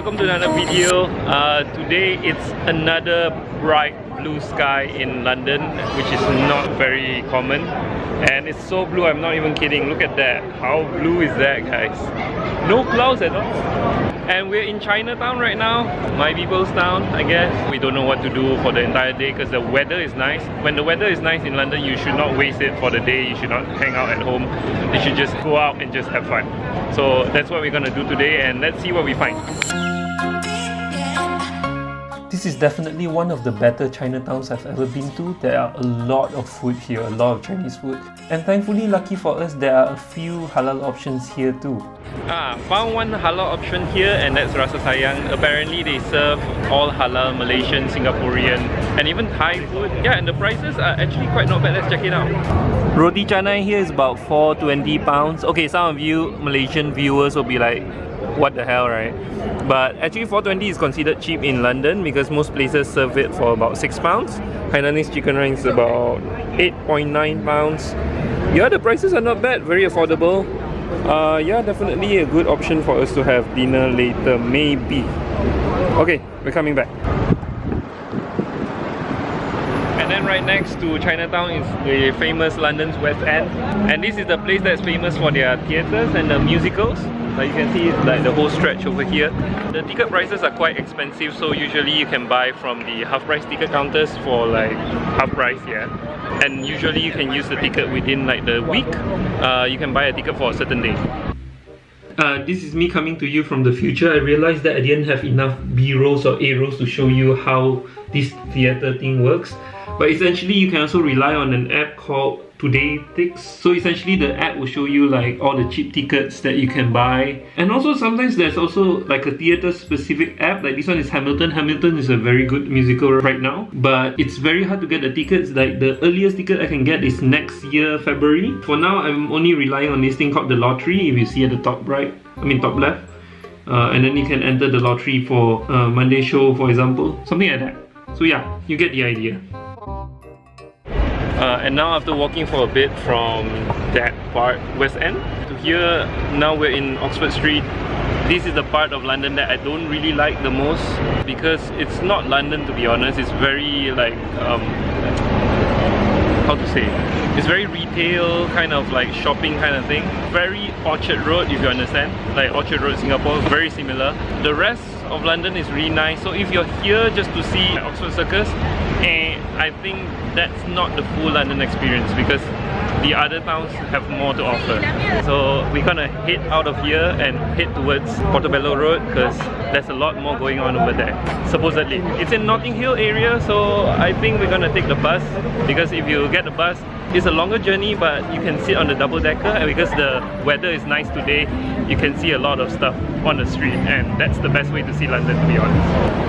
welcome to another video. Today it's another bright blue sky in London, which is not very common. And it's so blue, I'm not even kidding. Look at that. How blue is that, guys? No clouds at all. And we're in Chinatown right now, my people's town, I guess. We don't know what to do for the entire day because the weather is nice. When the weather is nice in London, you should not waste it for the day. You should not hang out at home. You should just go out and just have fun. So that's what we're gonna do today, and let's see what we find. This is definitely one of the better Chinatowns I've ever been to. There are a lot of food here, a lot of Chinese food. And thankfully, lucky for us, there are a few halal options here too. Found one halal option here, and that's Rasa Sayang. Apparently they serve all halal Malaysian, Singaporean and even Thai food. Yeah, and the prices are actually quite not bad. Let's check it out. Roti canai here is about £4.20. Okay, some of you Malaysian viewers will be like, what the hell, right? But actually £4.20 is considered cheap in London because most places serve it for about £6. Hainanese chicken rice is about £8.9. Yeah, the prices are not bad, very affordable. Yeah, definitely a good option for us to have dinner later, maybe. Okay, we're coming back. And then right next to Chinatown is the famous London's West End. And this is the place that's famous for their theatres and the musicals. Like you can see, it's like the whole stretch over here. The ticket prices are quite expensive, so usually you can buy from the half-price ticket counters for like half price, yeah. And usually you can use the ticket within like the week. You can buy a ticket for a certain day. This is me coming to you from the future. I realized that I didn't have enough B-rolls or A-rolls to show you how this theatre thing works. But essentially you can also rely on an app called Today Tix. So essentially the app will show you like all the cheap tickets that you can buy. And also sometimes there's also like a theatre specific app. Like this one is Hamilton. Hamilton is a very good musical right now, but it's very hard to get the tickets. Like the earliest ticket I can get is next year February. For now I'm only relying on this thing called the lottery. If you see at the top right, top left, and then you can enter the lottery for Monday show, for example, something like that. So yeah, you get the idea. And now after walking for a bit from that part, West End, to here, now we're in Oxford Street. This is the part of London that I don't really like the most because it's not London, to be honest. It's very like, how to say? It's very retail, kind of like shopping kind of thing. Very Orchard Road, if you understand. Like Orchard Road, Singapore, very similar. The rest of London is really nice. So if you're here just to see Oxford Circus, I think that's not the full London experience because the other towns have more to offer. So we're gonna head out of here and head towards Portobello Road because there's a lot more going on over there, supposedly. It's in Notting Hill area, so I think we're gonna take the bus because if you get the bus, it's a longer journey, but you can sit on the double decker, and because the weather is nice today, you can see a lot of stuff on the street, and that's the best way to see London, to be honest.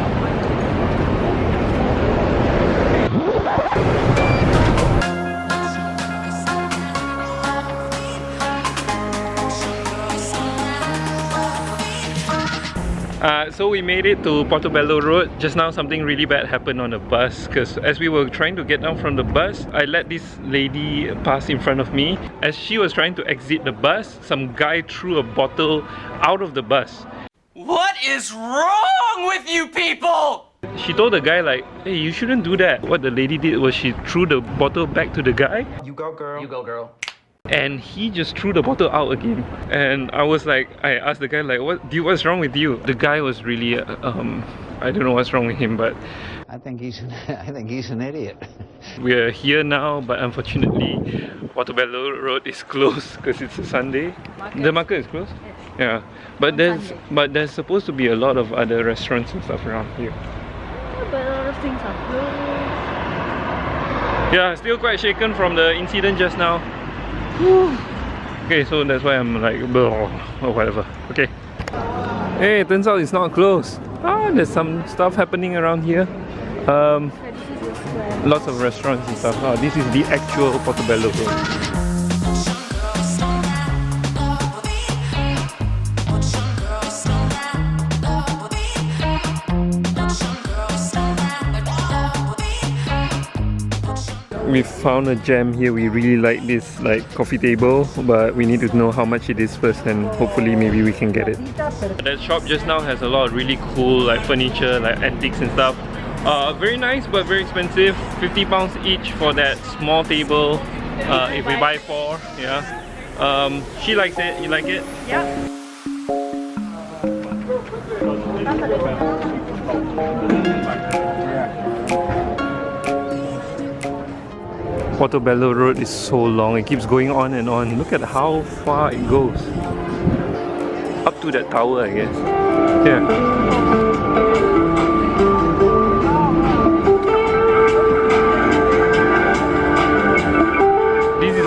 So we made it to Portobello Road. Just now something really bad happened on the bus because as we were trying to get down from the bus, I let this lady pass in front of me. As she was trying to exit the bus, some guy threw a bottle out of the bus. What is wrong with you people? She told the guy like, hey, you shouldn't do that. What the lady did was she threw the bottle back to the guy. You go girl. You go girl. And he just threw the bottle out again. And I was like, I asked the guy like, what's wrong with you? The guy was really, I don't know what's wrong with him, but I think he's an idiot. We're here now, but unfortunately, Portobello Road is closed because it's a Sunday. The market is closed? Yes. Yeah, but there's supposed to be a lot of other restaurants and stuff around here. Yeah, but a lot of things are closed. Yeah, still quite shaken from the incident just now. Okay, so that's why I'm like, or whatever. Okay. Hey, it turns out it's not closed. There's some stuff happening around here. Lots of restaurants and stuff. This is the actual Portobello Road. We found a gem here. We really like this like coffee table, but we need to know how much it is first, and hopefully maybe we can get it. That shop just now has a lot of really cool like furniture, like antiques and stuff. Very nice but very expensive. £50 each for that small table. If we buy 4, yeah. She likes it. You like it? Yeah. Portobello Road is so long. It keeps going on and on. Look at how far it goes. Up to that tower, I guess. Yeah.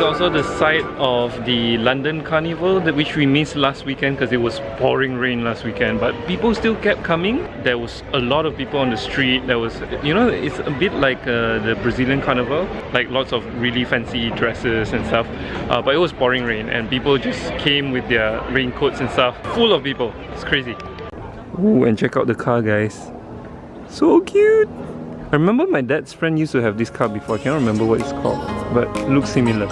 Also the site of the London Carnival, which we missed last weekend because it was pouring rain last weekend, but people still kept coming. There was a lot of people on the street. There was, you know, it's a bit like the Brazilian Carnival, like lots of really fancy dresses and stuff, but it was pouring rain and people just came with their raincoats and stuff, full of people. It's crazy. Ooh, and check out the car, guys. So cute! I remember my dad's friend used to have this car before. I can't remember what it's called, but it looks similar.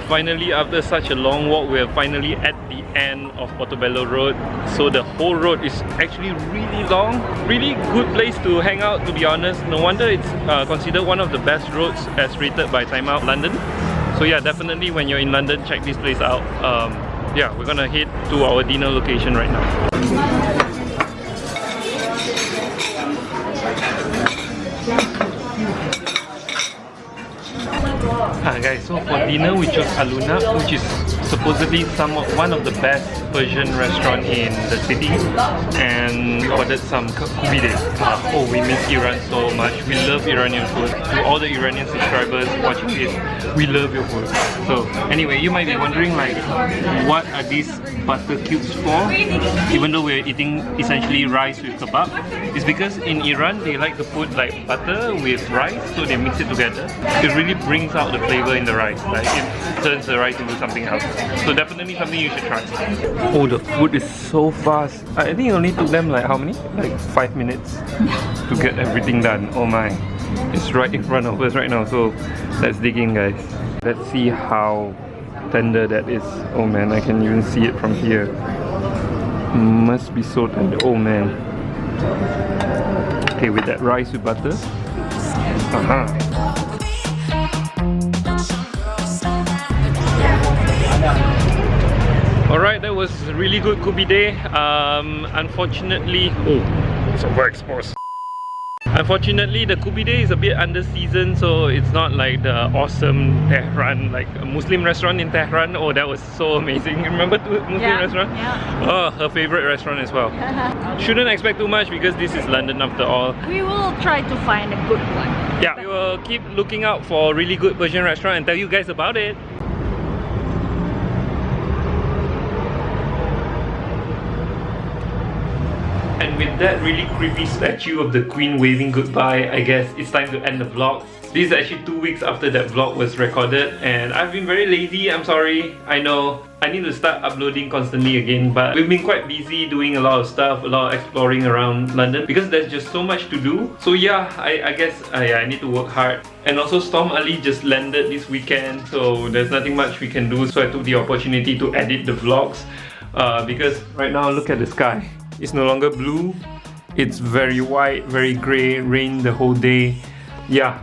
Finally, after such a long walk, we're finally at the end of Portobello Road. So the whole road is actually really long. Really good place to hang out, to be honest. No wonder it's considered one of the best roads as rated by Time Out London. So yeah, definitely when you're in London, check this place out. Yeah, we're gonna head to our dinner location right now. Guys, so for dinner we chose Haluna, which is supposedly one of the best Persian restaurant in the city, and ordered some kubide. Oh, we miss Iran so much. We love Iranian food. To all the Iranian subscribers watching this, we love your food. So anyway, you might be wondering like, what are these butter cubes for? Even though we're eating essentially rice with kebab, it's because in Iran they like to put like butter with rice, so they mix it together. It really brings out the flavor in the rice. Like it turns the rice into something else. So definitely something you should try. Oh, the food is so fast. I think it only took them like how many? Like 5 minutes to get everything done. Oh my. It's right in front of us right now. So let's dig in, guys. Let's see how tender that is. Oh man, I can even see it from here. Must be so tender. Oh man. Okay, with that rice with butter. Alright, that was really good kubide. Unfortunately, oh, it's overexposed. Unfortunately, the kubide is a bit under season, so it's not like the awesome Tehran, like a Muslim restaurant in Tehran. Oh, that was so amazing. Remember the Muslim restaurant? Yeah. Oh, her favorite restaurant as well. Shouldn't expect too much because this is London after all. We will try to find a good one. Yeah, we will keep looking out for a really good Persian restaurant and tell you guys about it. And with that really creepy statue of the Queen waving goodbye, I guess it's time to end the vlog. This is actually 2 weeks after that vlog was recorded and I've been very lazy, I'm sorry. I know I need to start uploading constantly again, but we've been quite busy doing a lot of stuff, a lot of exploring around London because there's just so much to do. So yeah, I guess I need to work hard. And also Storm Ali just landed this weekend, so there's nothing much we can do, so I took the opportunity to edit the vlogs because right now look at the sky. It's no longer blue, it's very white, very grey, rain the whole day. Yeah,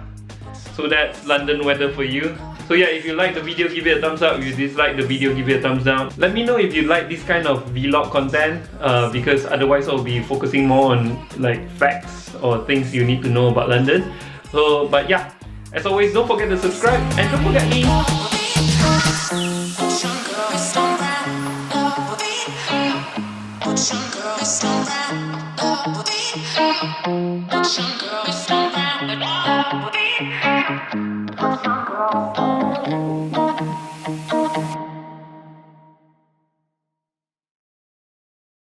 so that's London weather for you. So yeah, if you like the video, give it a thumbs up. If you dislike the video, give it a thumbs down. Let me know if you like this kind of vlog content because otherwise I'll be focusing more on like facts or things you need to know about London. So, but yeah, as always, don't forget to subscribe and don't forget me. Some girls don't rap up with me. Some girls don't rap at all with me. Some girls don't